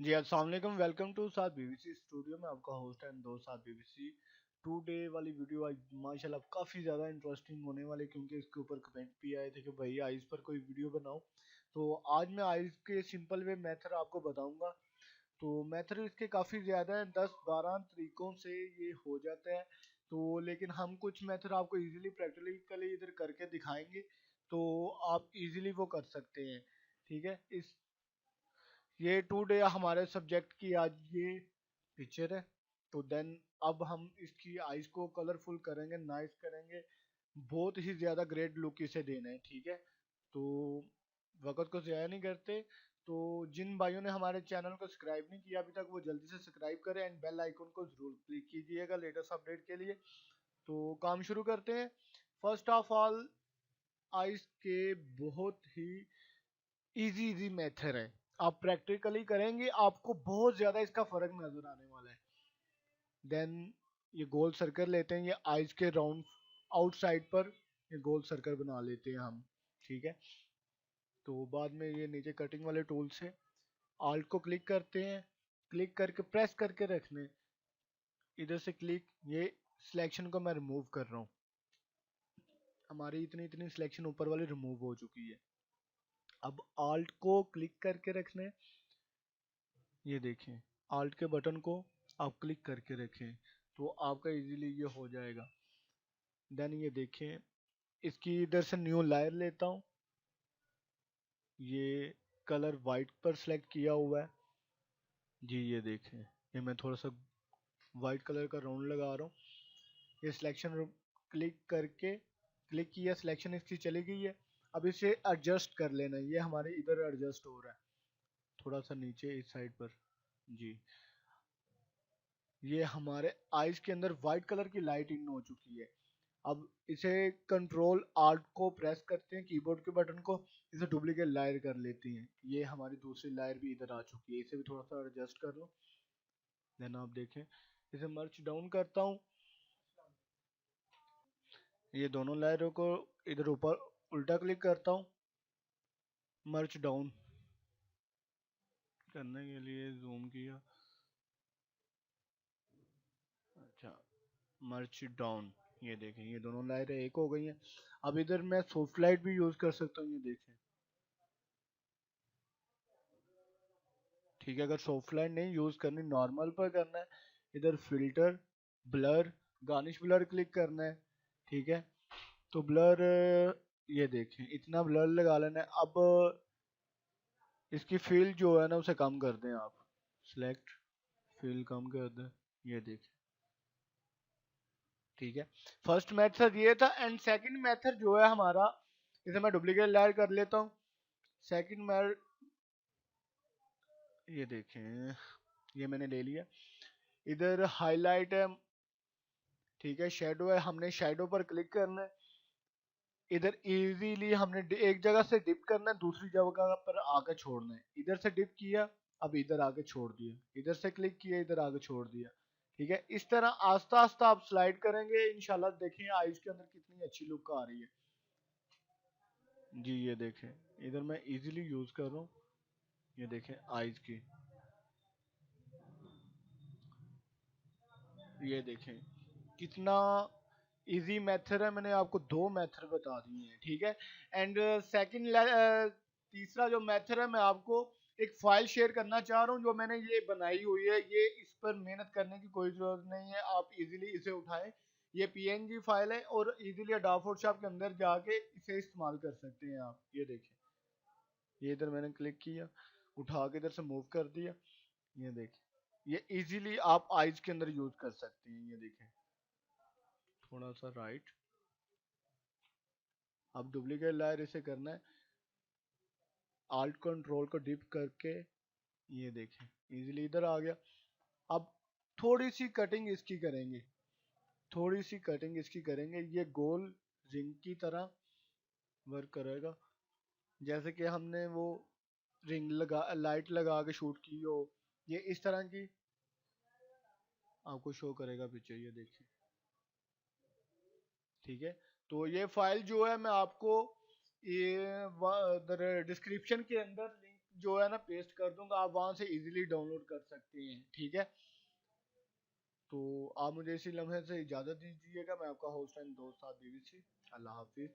जी अस्सलाम वालेकुम। Welcome to साथ बीबीसी स्टूडियो में आपका होस्ट एंड दोस्त साथ बीबीसी। टू डे वाली वीडियो आज माशाल्लाह काफ़ी ज़्यादा इंटरेस्टिंग होने वाली, क्योंकि इसके ऊपर कमेंट भी आए थे कि भाई आइस पर कोई वीडियो बनाओ। तो आज मैं आइस के सिंपल वे मेथड आपको बताऊंगा। तो मेथड इसके काफ़ी ज़्यादा हैं, 10-12 तरीकों से ये हो जाता है। तो लेकिन हम कुछ मेथड आपको इजीली प्रैक्टिकली इधर करके दिखाएंगे, तो आप इजीली वो कर सकते हैं। ठीक है, इस ये टू डे हमारे सब्जेक्ट की आज ये पिक्चर है। तो देन अब हम इसकी आइज को कलरफुल करेंगे, नाइस करेंगे, बहुत ही ज़्यादा ग्रेट लुक इसे देना है। ठीक है, तो वक्त को ज़ाया नहीं करते। तो जिन भाइयों ने हमारे चैनल को सब्सक्राइब नहीं किया अभी तक, वो जल्दी से सब्सक्राइब करें एंड बेल आइकन को ज़रूर क्लिक कीजिएगा लेटेस्ट अपडेट के लिए। तो काम शुरू करते हैं। फर्स्ट ऑफ ऑल, आइस के बहुत ही इजी मेथड है। आप प्रैक्टिकली करेंगे, आपको बहुत ज्यादा इसका फर्क नजर आने वाला है। देन ये गोल सर्कल लेते हैं, ये आइज के राउंड आउटसाइड पर ये गोल सर्कल बना लेते हैं हम। ठीक है, तो बाद में ये नीचे कटिंग वाले टूल से आल्ट को क्लिक करते हैं, क्लिक करके प्रेस करके रखने, इधर से क्लिक, ये सिलेक्शन को मैं रिमूव कर रहा हूँ। हमारी इतनी इतनी सिलेक्शन ऊपर वाली रिमूव हो चुकी है। अब आल्ट को क्लिक करके रखने, ये देखें, आल्ट के बटन को आप क्लिक करके रखें तो आपका इजीली ये हो जाएगा। देन ये देखें, इसकी इधर से न्यू लायर लेता हूँ, ये कलर वाइट पर सिलेक्ट किया हुआ है जी। ये देखें, ये मैं थोड़ा सा वाइट कलर का राउंड लगा रहा हूँ। ये सिलेक्शन क्लिक करके क्लिक किया, सिलेक्शन इसकी चली गई है। अब इसे एडजस्ट कर लेना, ये हमारे इधर एडजस्ट हो रहा है थोड़ा सा नीचे इस साइड पर जी। ये हमारे आइज के अंदर वाइट कलर की लाइट इन हो चुकी है। अब इसे कंट्रोल आल्ट को प्रेस करते हैं, कीबोर्ड के बटन को, इसे डुप्लीकेट लायर कर लेते हैं। ये हमारी दूसरी लायर भी इधर आ चुकी है, इसे भी थोड़ा सा एडजस्ट कर लो। देन आप देखें, इसे मर्च डाउन करता हूँ, ये दोनों लायरों को इधर ऊपर उल्टा क्लिक करता हूँ, मर्च डाउन करने के लिए जूम किया, अच्छा, मर्च डाउन। ये देखें, ये दोनों लाइटें एक हो गई हैं। अब इधर मैं सॉफ्ट लाइट भी यूज कर सकता हूँ, ये देखें। ठीक है, अगर सॉफ्ट लाइट नहीं यूज करनी, नॉर्मल पर करना है, इधर filter, blur, garnish blur click करना है। ठीक है, तो ब्लर, ये देखें, इतना ब्लर लगा लेना है। अब इसकी फील जो है ना उसे कम कर दें आप, सिलेक्ट, फील कम कर दें, ये देखें। ठीक है, फर्स्ट मेथड ये था एंड सेकंड मेथड जो है हमारा, इसे मैं डुप्लीकेट लेयर कर लेता हूँ। सेकंड मेथड, ये देखें, ये मैंने ले लिया। इधर हाईलाइट है, ठीक है, शेडो है, हमने शेडो पर क्लिक करना है। इधर इजीली हमने एक जगह से डिप करना है, दूसरी जगह पर आके छोड़ना है। इधर से डिप किया, अब इधर आके छोड़ दिया, इधर से क्लिक किया, इधर आगे छोड़ दिया। ठीक है, इस तरह आस्ता आस्ता आप स्लाइड करेंगे, इंशाल्लाह देखें आइज के अंदर कितनी अच्छी लुक आ रही है जी। ये देखें, इधर मैं इजीली यूज कर रहा हूँ, ये देखें आइज की, ये देखें कितना इजी मेथड है। मैंने आपको दो मेथड बता दिए हैं। ठीक है, एंड सेकंड, तीसरा जो मेथड है, मैं आपको एक फाइल शेयर करना चाह रहा हूँ जो मैंने ये बनाई हुई है। ये इस पर मेहनत करने की कोई जरूरत नहीं है, आप इजीली इसे उठाएं। ये पीएनजी फाइल है और इजीली अडोब फोटोशॉप के अंदर जाके इसे इस्तेमाल कर सकते हैं आप। ये देखें, ये इधर मैंने क्लिक किया, उठा के इधर से मूव कर दिया, ये देखें, ये इजीली आप आइज के अंदर यूज कर सकते हैं। ये देखें, थोड़ा सा राइट, अब डुप्लीकेट लायर इसे करना है, आल्ट कंट्रोल को डिप करके, ये देखें इजीली इधर आ गया। अब थोड़ी सी कटिंग इसकी करेंगे, थोड़ी सी कटिंग इसकी करेंगे, ये गोल रिंग की तरह वर्क करेगा, जैसे कि हमने वो रिंग लगा, लाइट लगा के शूट की हो, ये इस तरह की आपको शो करेगा पिक्चर। ये देखिए, ठीक है, तो ये फाइल जो है मैं आपको ये डिस्क्रिप्शन के अंदर लिंक जो है ना पेस्ट कर दूंगा, आप वहां से इजीली डाउनलोड कर सकते हैं, ठीक है। तो आप मुझे इसी लम्हे से इजाजत दीजिएगा, मैं आपका होस्ट एंड दोस्त साथ बीबीसी। अल्लाह हाफिज।